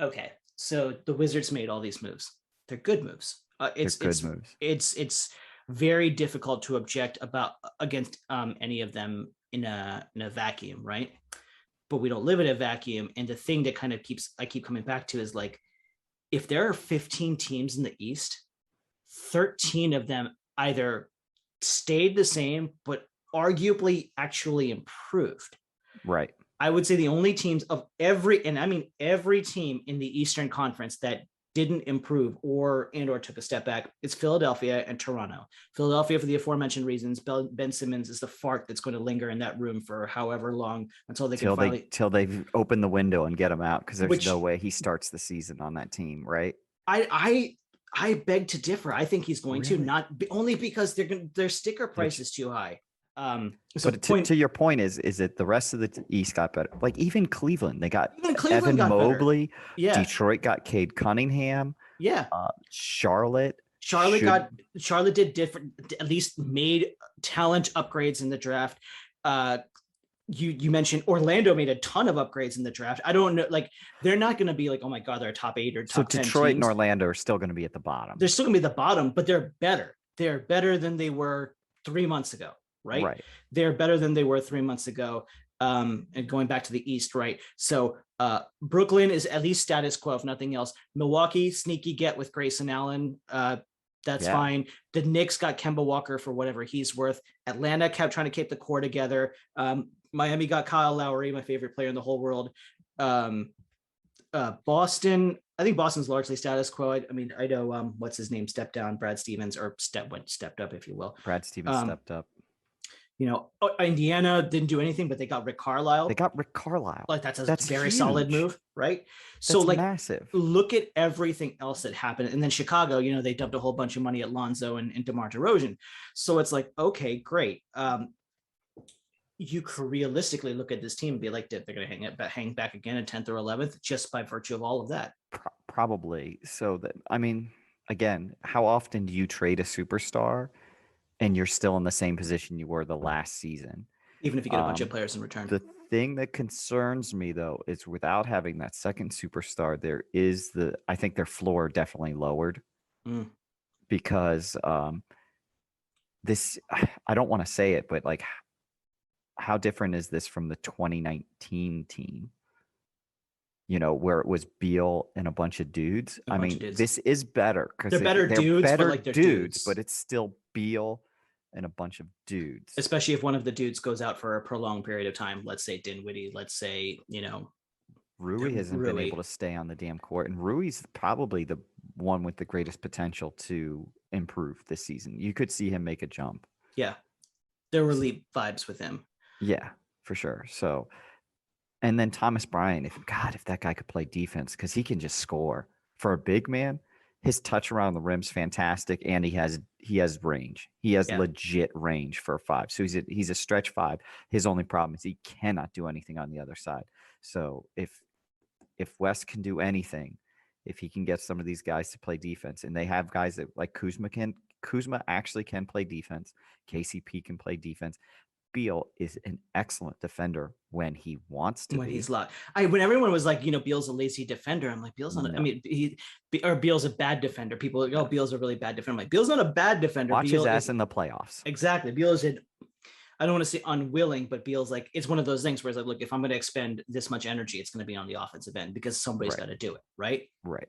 Okay, so the Wizards made all these moves. They're good moves. They're It's good it's moves. it's very difficult to object about against any of them in a vacuum, right? But we don't live in a vacuum. And the thing that kind of I keep coming back to is like, if there are 15 teams in the East, 13 of them either stayed the same, but arguably actually improved. Right. I would say the only teams of every, and I mean every team in the Eastern Conference that didn't improve or took a step back, it's Philadelphia and Toronto. Philadelphia for the aforementioned reasons. Ben Simmons is the fart that's going to linger in that room for however long until they can finally till they open the window and get him out, because there's no which way he starts the season on that team, right? I beg to differ. I think he's going to Really? not only because their sticker price There's, is too high. So but to your point is it the rest of the East got better? Like even Cleveland, they got even Cleveland Evan got better. Mobley. Yeah, Detroit got Cade Cunningham. yeah. Charlotte Charlotte should got Charlotte did different, at least made talent upgrades in the draft. Uh, you mentioned Orlando made a ton of upgrades in the draft. I don't know, like they're not going to be like, oh my god, they're top 8 or so top 10 Detroit and teams. Orlando are still going to be at the bottom. They're still going to be the bottom, but they're better. They're better than they were 3 months ago, right? Right. They're better than they were 3 months ago. And going back to the East, right? So Brooklyn is at least status quo, if nothing else. Milwaukee, sneaky get with Grayson Allen. That's Yeah. fine. The Knicks got Kemba Walker for whatever he's worth. Atlanta kept trying to keep the core together. Miami got Kyle Lowry, my favorite player in the whole world. Boston, I think Boston's largely status quo. I mean, I know what's his name stepped down, Brad Stevens, or stepped up, if you will. Brad Stevens stepped up. Indiana didn't do anything, but they got Rick Carlisle. They got Rick Carlisle. Like that's very huge. solid move, right? So That's like massive. Look at everything else that happened. And then Chicago, they dumped a whole bunch of money at Lonzo and DeMar DeRozan. So it's like, okay, great. You could realistically look at this team and be like, they're going to hang back again in 10th or 11th just by virtue of all of that. Probably. So that, I mean, again, how often do you trade a superstar and you're still in the same position you were the last season? Even if you get a bunch of players in return. The thing that concerns me, though, is without having that second superstar, I think their floor definitely lowered. Because this, I don't want to say it, but like, how different is this from the 2019 team? Where it was Beal and a bunch of dudes. I mean, this is better because they're better dudes, but like they're dudes. But it's still Beal and a bunch of dudes. Especially if one of the dudes goes out for a prolonged period of time. Let's say Dinwiddie. Let's say Rui hasn't been able to stay on the damn court, and Rui's probably the one with the greatest potential to improve this season. You could see him make a jump. Yeah, there were elite vibes with him. Yeah, for sure. So, and then Thomas Bryant, if that guy could play defense, because he can just score for a big man. His touch around the rim's fantastic, and he has range. He has legit range for a 5. So he's a stretch 5. His only problem is he cannot do anything on the other side. So if West can do anything, if he can get some of these guys to play defense, and they have guys that like Kuzma actually can play defense. KCP can play defense. Beal is an excellent defender when he wants to be. He's locked. When everyone was like, Beal's a lazy defender, I'm like, Beal's not. No. I mean, Beal's a bad defender. People are like, oh, Beal's a really bad defender. I'm like, Beal's not a bad defender. Watch his ass in the playoffs. Exactly. Beal is I don't want to say unwilling, but Beal's like, it's one of those things where it's like, look, if I'm going to expend this much energy, it's going to be on the offensive end because somebody's got to do it, right? Right.